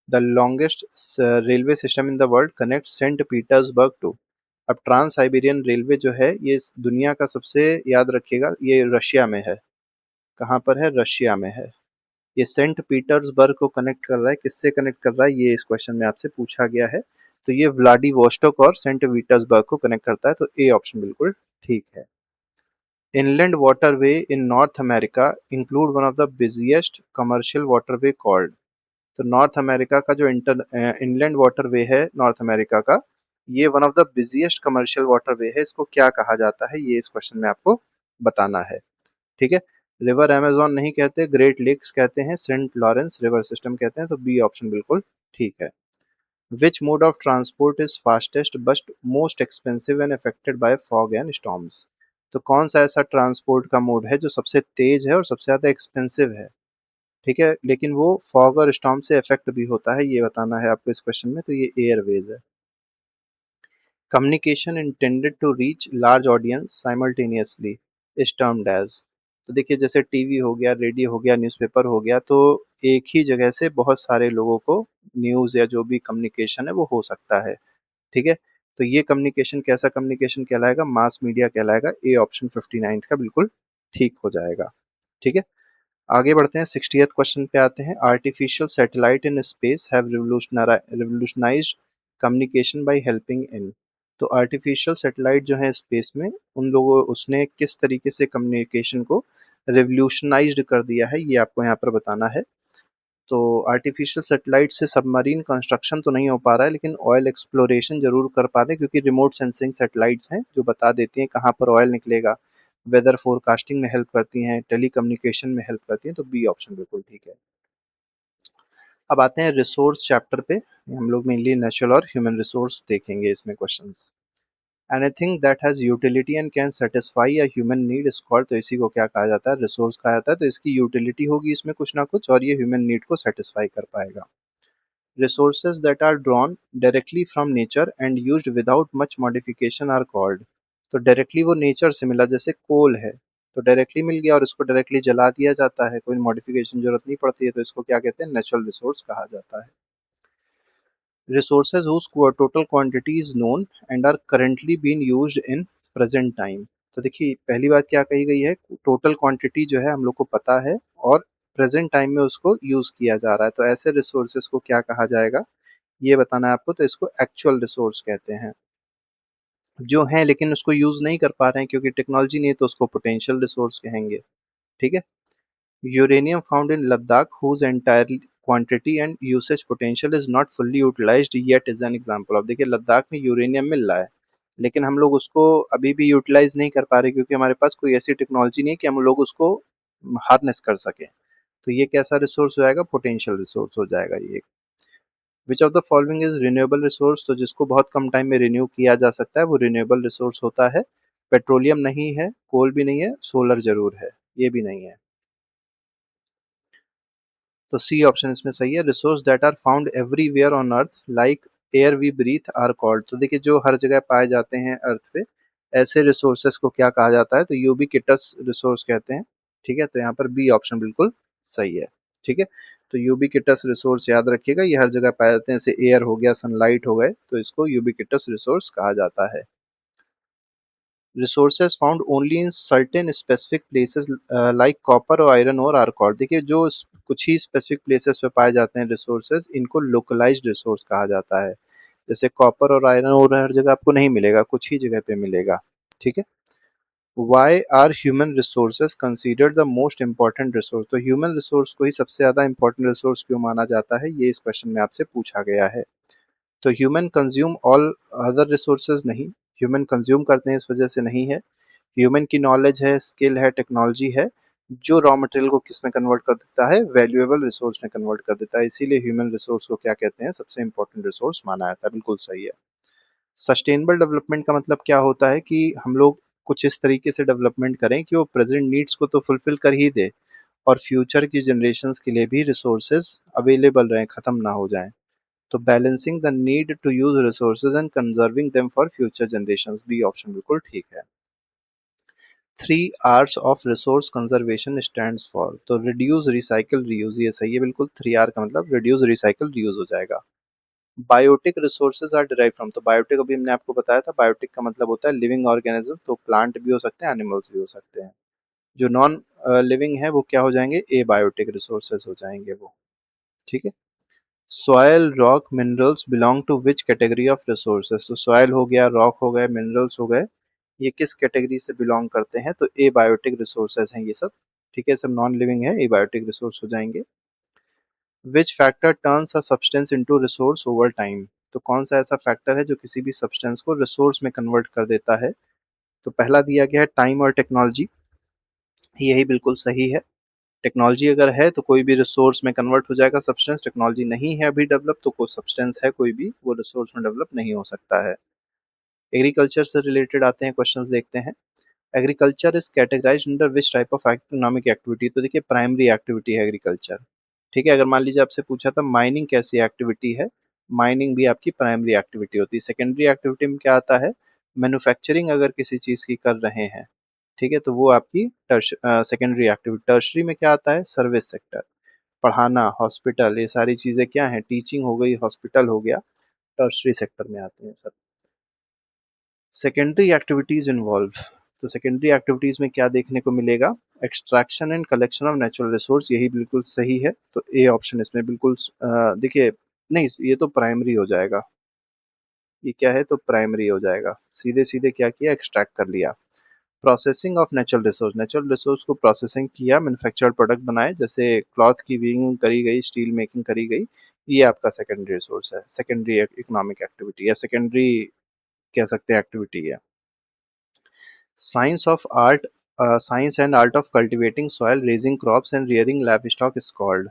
S1: the longest railway system in the world, connect Saint Petersburg to. अब ट्रांस साइबेरियन रेलवे जो है ये दुनिया का सबसे, याद रखिएगा, ये रशिया में है। कहाँ पर है, रशिया में है। ये सेंट पीटर्सबर्ग को कनेक्ट कर रहा है, किससे कनेक्ट कर रहा है, ये इस क्वेश्चन में आपसे पूछा गया है। तो ये व्लादिवोस्टोक और सेंट पीटर्सबर्ग को कनेक्ट करता है, तो ए ऑप्शन बिल्कुल ठीक है। Inland waterway in north America include one of the busiest commercial waterway called. तो नॉर्थ अमेरिका का जो इनलैंड वाटरवे है नॉर्थ अमेरिका का, ये one of the busiest commercial waterway है, इसको क्या कहा जाता है, ये इस क्वेश्चन में आपको बताना है। ठीक है, रिवर अमेज़न नहीं कहते, ग्रेट लेक्स कहते हैं, सेंट लॉरेंस रिवर सिस्टम कहते हैं, तो बी ऑप्शन बिल्कुल ठीक है। Which mode of transport is fastest but most expensive and affected by fog and storms? तो कौन सा ऐसा ट्रांसपोर्ट का मोड है जो सबसे तेज है और सबसे ज़्यादा एक्सपेंसिव है, ठीक है, लेकिन वो फॉग और स्टॉर्म से अफेक्ट भी होता है, ये बताना है आपको इस क्वेश्चन में, तो ये एयरवेज है। Communication intended to reach large audience simultaneously is termed as. तो देखिए जैसे टीवी हो गया, रेडियो हो गया, न्यूज़पेपर हो गया, तो एक ही जगह से बहुत सारे लोगों को न्यूज़ या जो भी कम्युनिकेशन है वो हो सकता है, ठीक है। तो ये कम्युनिकेशन कैसा कम्युनिकेशन कहलाएगा? मास मीडिया कहलाएगा। ए ऑप्शन 59th का बिल्कुल ठीक हो जाएगा, ठीक है। आगे बढ़ते हैं, 60th क्वेश्चन पे आते हैं। Artificial satellite in space have revolutionized communication by helping in. तो आर्टिफिशियल सैटेलाइट जो है स्पेस में, उन लोगों उसने किस तरीके से कम्युनिकेशन को रिवोल्यूशनाइज्ड कर दिया है, ये आपको यहाँ पर बताना है। तो आर्टिफिशियल सैटेलाइट से सबमरीन कंस्ट्रक्शन तो नहीं हो पा रहा है, लेकिन ऑयल एक्सप्लोरेशन जरूर कर पा रहे हैं, क्योंकि रिमोट सेंसिंग सैटेलाइट्स हैं जो बता देती हैं कहाँ पर ऑयल निकलेगा, वेदर फोरकास्टिंग में हेल्प करती हैं, टेली कम्युनिकेशन में हेल्प करती हैं, तो बी ऑप्शन बिल्कुल ठीक है। अब आते हैं रिसोर्स चैप्टर पे। हम लोग मेनली नेचुरल और ह्यूमन रिसोर्स देखेंगे इसमें questions. Anything that has utility and can satisfy a human need is called, तो इसी को क्या कहा जाता है? रिसोर्स कहा जाता है। तो इसकी यूटिलिटी होगी इसमें कुछ ना कुछ, और ये ह्यूमन नीड को सेटिस्फाई कर पाएगा। Resources that are drawn directly from nature and used without much modification are called। तो डायरेक्टली वो नेचर से मिला, जैसे कोल है तो डायरेक्टली मिल गया और इसको डायरेक्टली जला दिया जाता है, कोई मॉडिफिकेशन जरूरत नहीं पड़ती है, तो इसको क्या कहते हैं? नेचुरल रिसोर्स कहा जाता है। Resources whose total quantity is known and are currently being used in present time। तो देखिए पहली बात क्या कही गई है? टोटल क्वांटिटी जो है हम लोग को पता है और प्रेजेंट टाइम में उसको यूज किया जा रहा है, तो ऐसे रिसोर्सेज को क्या कहा जाएगा, ये बताना है आपको। तो इसको एक्चुअल रिसोर्स कहते हैं। जो है लेकिन उसको यूज नहीं कर पा रहे हैं क्योंकि टेक्नोलॉजी नहीं है, तो उसको पोटेंशियल रिसोर्स कहेंगे, ठीक है। Uranium found in Ladakh whose entire quantity and usage potential is not fully utilised yet is an example of. देखिए लद्दाख में यूरेनियम मिल रहा है, लेकिन हम लोग उसको अभी भी यूटिलाइज नहीं कर पा रहे, क्योंकि हमारे पास कोई ऐसी टेक्नोलॉजी नहीं है कि हम लोग उसको हार्नेस कर सकें। तो ये कैसा रिसोर्स हो जाएगा? पोटेंशियल रिसोर्स हो जाएगा ये। विच of the following is renewable resource, तो जिसको बहुत कम टाइम में रिन्यू किया जा सकता है वो रिन्यूएबल रिसोर्स होता है। पेट्रोलियम नहीं है, कोल भी नहीं है, सोलर जरूर है, ये भी नहीं है, तो सी ऑप्शन इसमें सही है। Resource that are found everywhere on earth like air we breathe are called. तो देखिए जो हर जगह पाए जाते हैं अर्थ पे, ऐसे रिसोर्सेस को क्या कहा जाता है? तो यूबिक्विटस रिसोर्स कहते हैं, ठीक है। तो यहाँ पर बी ऑप्शन बिल्कुल सही है, ठीक है। तो यूबिक्विटस रिसोर्स याद रखिएगा, ये हर जगह पाए जाते हैं, जैसे एयर हो गया, सनलाइट हो गए, तो इसको यूबिक्विटस रिसोर्स कहा जाता है। Resources found only in certain specific places like copper और आयरन और आर कॉल्ड। देखिए जो कुछ ही स्पेसिफिक प्लेसेस पे पाए जाते हैं रिसोर्सेज, इनको लोकलाइज्ड रिसोर्स कहा जाता है। जैसे कॉपर और आयरन और हर जगह आपको नहीं मिलेगा, कुछ ही जगह पे मिलेगा, ठीक है। Why are human resources considered the most important resource, तो ह्यूमन रिसोर्स को ही सबसे ज्यादा इंपॉर्टेंट रिसोर्स क्यों माना जाता है, ये इस क्वेश्चन में आपसे पूछा गया है। तो human consume all other resources नहीं, ह्यूमन कंज्यूम करते हैं इस वजह से नहीं है। ह्यूमन की नॉलेज है, स्किल है, टेक्नोलॉजी है, जो रॉ मटेरियल को किस में कन्वर्ट कर देता है? वैल्यूएबल रिसोर्स में कन्वर्ट कर देता है, इसीलिए ह्यूमन रिसोर्स को क्या कहते हैं? सबसे इंपॉर्टेंट रिसोर्स माना जाता है, बिल्कुल सही है। सस्टेनेबल डेवलपमेंट का मतलब क्या होता है? कि हम लोग कुछ इस तरीके से डेवलपमेंट करें कि वो प्रेजेंट नीड्स को तो फुलफिल कर ही दे, और फ्यूचर की जनरेशन्स के लिए भी रिसोर्सेज अवेलेबल रहें, खत्म ना हो जाएं। तो balancing the need to use resources and conserving them for future generations, B option बिल्कुल ठीक है। 3 R's of resource conservation stands for, तो रिड्यूस, रिसाइकिल, रीयूज, ये सही है बिल्कुल। 3 R का मतलब रिड्यूस, रिसाइकिल, रीयूज हो जाएगा। Biotic resources are derive from, तो बायोटिक अभी हमने आपको बताया था, बायोटिक का मतलब होता है लिविंग ऑर्गेनिज्म, तो प्लांट भी हो सकते हैं, एनिमल्स भी हो सकते हैं। जो नॉन लिविंग है वो क्या हो जाएंगे? ए बायोटिक रिसोर्सेज हो जाएंगे वो, ठीक है। Soil, rock, minerals belong to which category of resources, तो सॉयल हो गया, रॉक हो गए, मिनरल्स हो गए, ये किस कैटेगरी से बिलोंग करते हैं? तो ए बायोटिक रिसोर्सेज हैं ये सब, ठीक है, सब नॉन लिविंग है, ए बायोटिक रिसोर्स हो जाएंगे। Which factor turns a substance into resource over time, तो कौन सा ऐसा फैक्टर है जो किसी भी सब्सटेंस को रिसोर्स में कन्वर्ट कर देता है? तो पहला दिया गया है टाइम और टेक्नोलॉजी, यही बिल्कुल सही है। टेक्नोलॉजी अगर है तो कोई भी रिसोर्स में कन्वर्ट हो जाएगा सब्सटेंस, टेक्नोलॉजी नहीं है अभी डेवलप तो कोई सब्सटेंस है कोई भी वो रिसोर्स में डेवलप नहीं हो सकता है। एग्रीकल्चर से रिलेटेड आते हैं क्वेश्चंस देखते हैं। Agriculture is categorised under which type of economic activity? तो देखिए प्राइमरी एक्टिविटी है एग्रीकल्चर। ठीक है, अगर मान लीजिए आपसे पूछा था माइनिंग कैसी एक्टिविटी है, माइनिंग भी आपकी प्राइमरी एक्टिविटी होती है। सेकेंडरी एक्टिविटी में क्या आता है? मैन्युफैक्चरिंग अगर किसी चीज की कर रहे हैं, ठीक है, तो वो आपकी सेकेंडरी एक्टिविटी। टर्शरी में क्या आता है? सर्विस सेक्टर, पढ़ाना, हॉस्पिटल, ये सारी चीजें क्या है? टीचिंग हो गई, हॉस्पिटल हो गया, टर्शरी सेक्टर में आते हैं सर। सेकेंडरी एक्टिविटीज इन्वॉल्व, तो सेकेंडरी एक्टिविटीज में क्या देखने को मिलेगा? Extraction and collection of natural resource, यही बिल्कुल सही है। तो ए ऑप्शन इसमें बिल्कुल देखिए, नहीं ये तो प्राइमरी हो जाएगा। ये क्या है? तो प्राइमरी हो जाएगा। सीधे सीधे क्या किया? एक्सट्रैक्ट कर लिया। Processing of natural resource, natural resource को प्रोसेसिंग किया, मैन्युफैक्चर्ड प्रोडक्ट बनाए, जैसे क्लॉथ की वीविंग करी गई, स्टील मेकिंग करी गई, ये आपका सेकेंडरी रिसोर्स है, सेकेंडरी इकोनॉमिक एक्टिविटी या सेकेंडरी कह सकते हैं एक्टिविटी है। Science of art, science and art of cultivating soil, raising crops and rearing live stock is called.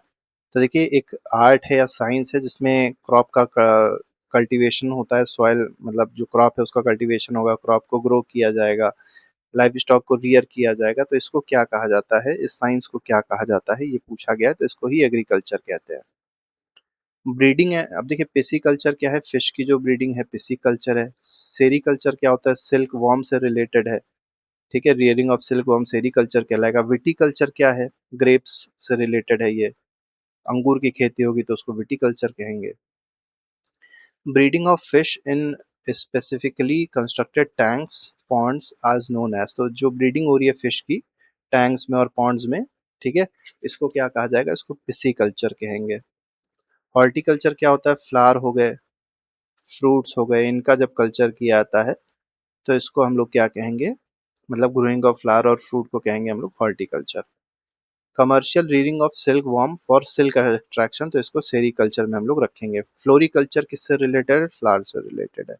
S1: तो देखिए एक आर्ट है या साइंस है जिसमें क्रॉप का कल्टीवेशन होता है, सॉइल मतलब जो क्रॉप है उसका कल्टीवेशन होगा, क्रॉप को ग्रो किया जाएगा, लाइव स्टॉक को रियर किया जाएगा, तो इसको क्या कहा जाता है? इस साइंस को क्या कहा जाता है? ये पूछा गया है, तो इसको ही एग्रीकल्चर कहते हैं। ब्रीडिंग है, अब देखिए पिसिकल्चर क्या है? फिश की जो ब्रीडिंग है पिसिकल्चर है। सेरीकल्चर क्या होता है? सिल्क वॉर्म से रिलेटेड है, ठीक है, rearing of silk worm sericulture कहलाएगा। विटीकल्चर क्या है? ग्रेप्स से रिलेटेड है ये, अंगूर की खेती होगी तो उसको विटीकल्चर कहेंगे। Breeding of fish in specifically constructed tanks ponds as known as, तो जो ब्रीडिंग हो रही है फिश की टैंक्स में और पॉन्ड्स में, ठीक है, इसको क्या कहा जाएगा? इसको पिसिकल्चर कहेंगे। हॉर्टिकल्चर क्या होता है? फ्लावर हो गए, फ्रूट्स हो गए, इनका जब कल्चर किया जाता है तो इसको हम लोग क्या कहेंगे? मतलब ग्रोइंग ऑफ फ्लावर और फ्रूट को कहेंगे हम लोग horticulture. Commercial reading of silk worm for silk extraction, तो इसको सेरीकल्चर में हम लोग रखेंगे। फ्लोरिकल्चर किससे रिलेटेड है? फ्लावर से रिलेटेड है।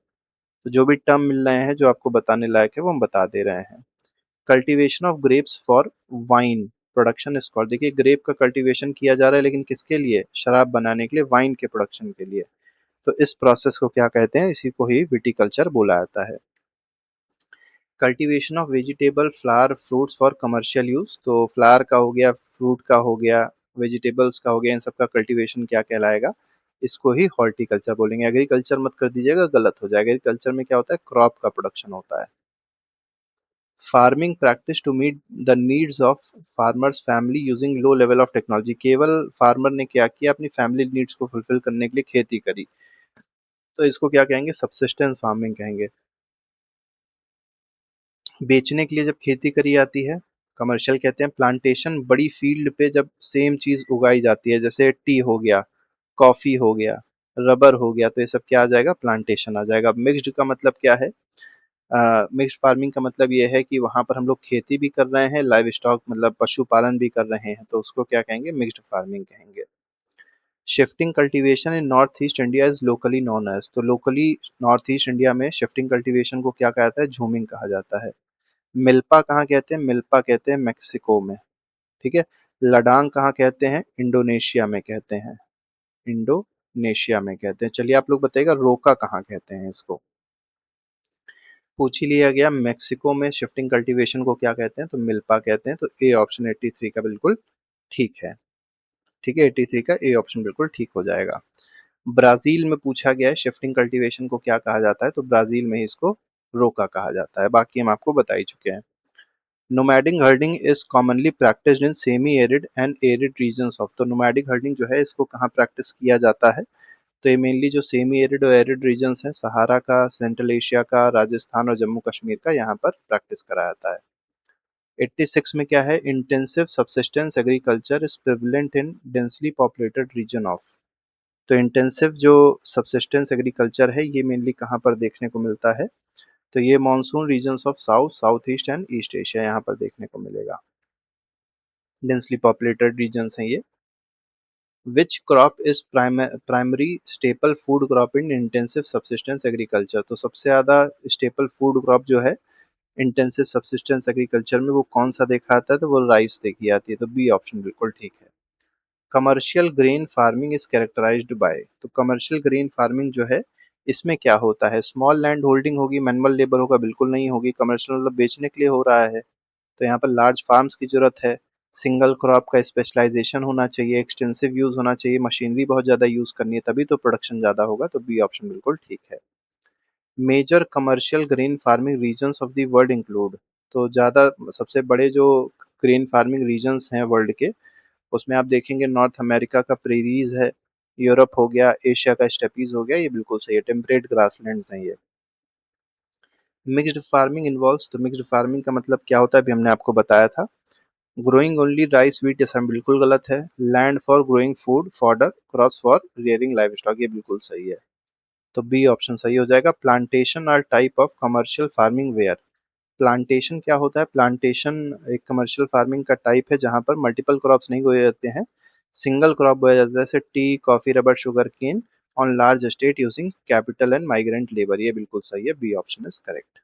S1: तो जो भी टर्म मिल रहे हैं जो आपको बताने लायक है वो हम बता दे रहे हैं। Cultivation of grapes for wine production is called, देखिए ग्रेप का कल्टीवेशन किया जा रहा है लेकिन किसके लिए? शराब बनाने के लिए, वाइन के प्रोडक्शन के लिए। तो इस प्रोसेस को क्या कहते हैं? इसी को ही विटिकल्चर बोला जाता है। Cultivation of vegetable flower fruits for commercial use, तो फ्लावर का हो गया, फ्रूट का हो गया, वेजिटेबल्स का हो गया, इन सब का कल्टीवेशन क्या कहलाएगा? इसको ही हॉर्टिकल्चर बोलेंगे। एग्रीकल्चर मत कर दीजिएगा, गलत हो जाएगा। एग्रीकल्चर में क्या होता है? क्रॉप का प्रोडक्शन होता है। Farming practice to meet the needs of farmers family using low level of technology, केवल फार्मर ने क्या किया? अपनी फैमिली नीड्स को फुलफिल करने के लिए खेती करी, तो इसको क्या कहेंगे? सबसिस्टेंस फार्मिंग कहेंगे। बेचने के लिए जब खेती करी जाती है, कमर्शियल कहते हैं। प्लांटेशन, बड़ी फील्ड पे जब सेम चीज उगाई जाती है, जैसे टी हो गया, कॉफी हो गया, रबर हो गया, तो ये सब क्या आ जाएगा? प्लांटेशन आ जाएगा। मिक्स्ड का मतलब क्या है? मिक्स्ड फार्मिंग का मतलब ये है कि वहां पर हम लोग खेती भी कर रहे हैं, लाइव स्टॉक मतलब पशुपालन भी कर रहे हैं, तो उसको क्या कहेंगे? मिक्स्ड फार्मिंग कहेंगे। Shifting cultivation in north east India is locally known as, तो लोकली नॉर्थ ईस्ट इंडिया में शिफ्टिंग कल्टीवेशन को क्या कहा जाता है? झूमिंग कहा जाता है। मिल्पा कहाँ कहते हैं? मिल्पा कहते हैं मेक्सिको में, ठीक है। लडांग कहाँ कहते हैं? इंडोनेशिया में कहते हैं, इंडोनेशिया में कहते हैं। चलिए आप लोग बताइएगा रोका कहाँ कहते हैं इसको? पूछ ही लिया गया, मेक्सिको में शिफ्टिंग कल्टीवेशन को क्या कहते हैं? तो मिल्पा कहते हैं। तो ए ऑप्शन 83 का बिल्कुल ठीक है, ठीक है, 83 का ए ऑप्शन बिल्कुल ठीक हो जाएगा। ब्राजील में पूछा गया है शिफ्टिंग कल्टीवेशन को क्या कहा जाता है, तो ब्राजील में ही इसको रोका कहा जाता है, बाकी हम आपको बता ही चुके हैं। Nomadic herding is commonly practised in semi arid and arid regions of, तो नोमैडिक हर्डिंग जो है इसको कहाँ प्रैक्टिस किया जाता है? तो ये मेनली जो सेमी एरिड और एरिड रीजन्स हैं, सहारा का, सेंट्रल एशिया का, राजस्थान और जम्मू कश्मीर का, यहाँ पर प्रैक्टिस करा जाता है। 86 में क्या है? Intensive subsistence agriculture is prevalent in densely populated region of, तो इंटेंसिव जो सबसिस्टेंस एग्रीकल्चर है ये मेनली कहाँ पर देखने को मिलता है? तो ये monsoon regions of south, south east and east Asia, यहाँ पर देखने को मिलेगा। डेंसली पॉपुलेटेड रीजन्स हैं ये। Which crop is primary staple food crop in intensive subsistence agriculture, तो सबसे ज्यादा स्टेपल फूड क्रॉप जो है इंटेंसिव सब्सिस्टेंस एग्रीकल्चर में वो कौन सा देखा आता है, तो वो राइस देखी आती है, तो बी ऑप्शन बिल्कुल ठीक है। Commercial grain farming is characterised by, तो कमर्शियल ग्रेन फार्मिंग जो है इसमें क्या होता है, स्मॉल लैंड होल्डिंग होगी, मैनुअल लेबर होगा, बिल्कुल नहीं होगी, कमर्शियल मतलब बेचने के लिए हो रहा है, तो यहाँ पर लार्ज फार्म्स की जरूरत है, सिंगल क्रॉप का स्पेशलाइजेशन होना चाहिए, एक्सटेंसिव यूज होना चाहिए, मशीनरी बहुत ज्यादा यूज करनी है, तभी तो प्रोडक्शन ज्यादा होगा, तो बी ऑप्शन बिल्कुल ठीक है। Major commercial grain farming regions of the world include, तो ज़्यादा सबसे बड़े जो ग्रेन फार्मिंग रीजन्स हैं वर्ल्ड के, उसमें आप देखेंगे नॉर्थ अमेरिका का प्रेरीज है, यूरोप हो गया, एशिया का स्टेपीज हो गया, ये बिल्कुल सही है, टेम्परेट ग्रासलैंड्स हैं ये। मिक्स्ड फार्मिंग इन्वॉल्व्स, तो मिक्स्ड फार्मिंग का मतलब क्या होता है अभी हमने आपको बताया था। ग्रोइंग ओनली राइस व्हीट, ये बिल्कुल गलत है। Land for growing food fodder crops for rearing live stock, ये बिल्कुल सही है, तो बी ऑप्शन सही हो जाएगा। Plantation are type of commercial farming where, plantation क्या होता है, प्लांटेशन एक कमर्शियल फार्मिंग का टाइप है जहां पर मल्टीपल क्रॉप्स नहीं बोए जाते हैं, सिंगल क्रॉप बोया जाता है, जैसे tea, coffee, rubber, sugar cane on large estate using capital and migrant labour, ये बिल्कुल सही है, B option is correct.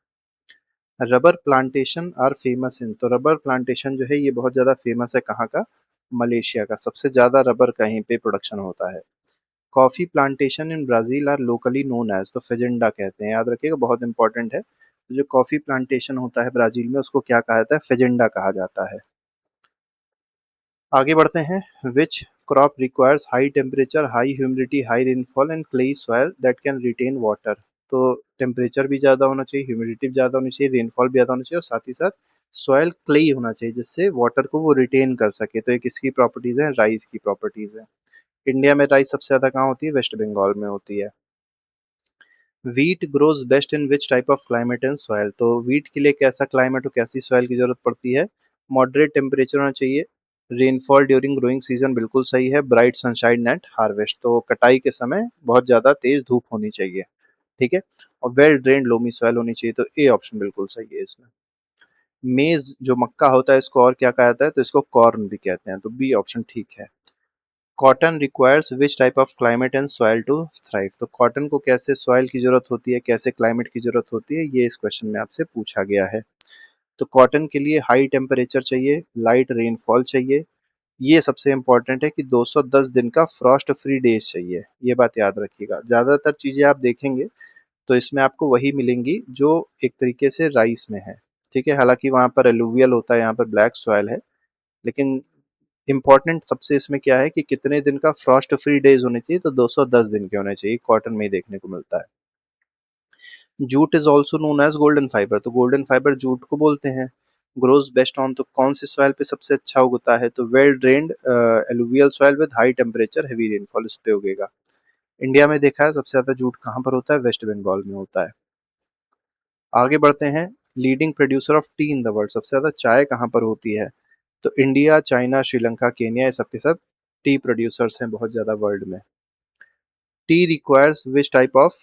S1: Rubber plantation are famous in, तो रबर प्लांटेशन जो है ये बहुत ज़्यादा फेमस है, कहाँ का, मलेशिया का, सबसे ज़्यादा रबर कहीं पे प्रोडक्शन होता है। Coffee plantation in Brazil are locally known as, तो फेजेंडा कहते हैं, याद रखिएगा, बहुत इंपॉर्टेंट है। तो जो कॉफ़ी प्लांटेशन होता है ब्राज़ील में उसको क्या कहा जाता है, फेजेंडा कहा जाता है। आगे बढ़ते हैं, which crop requires high temperature, high humidity, high rainfall and clayey soil that can retain water, तो टेम्परेचर भी ज़्यादा होना चाहिए, ह्यूमिडिटी भी ज़्यादा होनी चाहिए, रेनफॉल भी ज़्यादा होना चाहिए, और साथ ही साथ सॉइल क्लेई होना चाहिए जिससे वाटर को वो रिटेन कर सके, तो एक इसकी प्रॉपर्टीज़ हैं, राइस की प्रॉपर्टीज़ हैं। इंडिया में राइस सबसे ज़्यादा कहाँ होती है, वेस्ट बंगाल में होती है। Wheat grows best in which type of climate and soil, तो व्हीट के लिए कैसा क्लाइमेट और कैसी सॉइल की जरूरत पड़ती है, मॉडरेट टेम्परेचर होना चाहिए, रेनफॉल ड्यूरिंग ग्रोइंग सीजन, बिल्कुल सही है, ब्राइट सनशाइन एट हार्वेस्ट, तो कटाई के समय बहुत ज़्यादा तेज धूप होनी चाहिए, ठीक है, और वेल ड्रेन्ड लोमी सॉइल होनी चाहिए, तो ए ऑप्शन बिल्कुल सही है इसमें। मेज जो मक्का होता है इसको और क्या कहा जाता है, तो इसको कॉर्न भी कहते हैं, तो बी ऑप्शन ठीक है। Cotton requires which type of climate and soil to thrive, तो कॉटन को कैसे सॉइल की जरूरत होती है, कैसे क्लाइमेट की जरूरत होती है, ये इस क्वेश्चन में आपसे पूछा गया है। तो कॉटन के लिए हाई टेम्परेचर चाहिए, लाइट रेनफॉल चाहिए, ये सबसे इंपॉर्टेंट है कि 210 दिन का फ्रॉस्ट फ्री डेज चाहिए, ये बात याद रखिएगा। ज़्यादातर चीज़ें आप देखेंगे तो इसमें आपको वही मिलेंगी जो एक तरीके से राइस में है, ठीक है, हालांकि वहाँ पर एलुवियल होता है, यहाँ पर ब्लैक सॉइल है, लेकिन इम्पोर्टेंट सबसे इसमें क्या है कि कितने दिन का फ्रॉस्ट फ्री डेज होने चाहिए, तो 210 दिन के होने चाहिए, कॉटन में ही देखने को मिलता है। Jute is also known as golden fibre, तो गोल्डन फाइबर जूट को बोलते हैं। ग्रोज बेस्ट ऑन, तो कौन सी सॉइल पे सबसे अच्छा उगता है, तो well drained alluvial soil with high temperature heavy rainfall, इस पे उगेगा। इंडिया में देखा है सबसे ज्यादा जूट कहाँ पर होता है, वेस्ट बंगाल में होता है। आगे बढ़ते हैं, leading producer of T in the world, सबसे ज्यादा चाय कहाँ पर होती है, तो इंडिया, चाइना, श्रीलंका, केन्या, ये सब के सब टी प्रोड्यूसर्स हैं बहुत ज़्यादा वर्ल्ड में। T requires which type of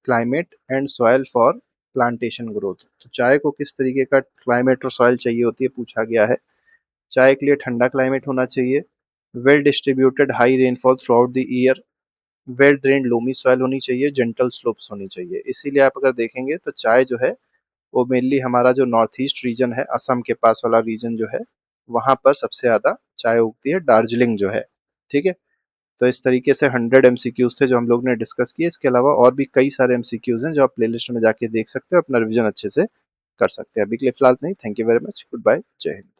S1: climate and soil for plantation growth, तो चाय को किस तरीके का क्लाइमेट और सॉइल चाहिए होती है, पूछा गया है। चाय के लिए ठंडा क्लाइमेट होना चाहिए, well distributed high rainfall through out the year, well drained loamy soil होनी चाहिए, जेंटल स्लोप्स होनी चाहिए। इसीलिए आप अगर देखेंगे तो चाय जो है वो मेनली हमारा जो नॉर्थ ईस्ट रीजन है, असम के पास वाला रीजन जो है, वहाँ पर सबसे ज़्यादा चाय उगती है, दार्जिलिंग जो है, ठीक है। तो इस तरीके से 100 एमसीक्यूज थे जो हम लोग ने डिस्कस किए, इसके अलावा और भी कई सारे एमसीक्यूज हैं जो आप प्लेलिस्ट में जाके देख सकते हो, अपना रिविजन अच्छे से कर सकते हैं। अभी के लिए फिलहाल नहीं, thank you very much, goodbye, जय हिंद।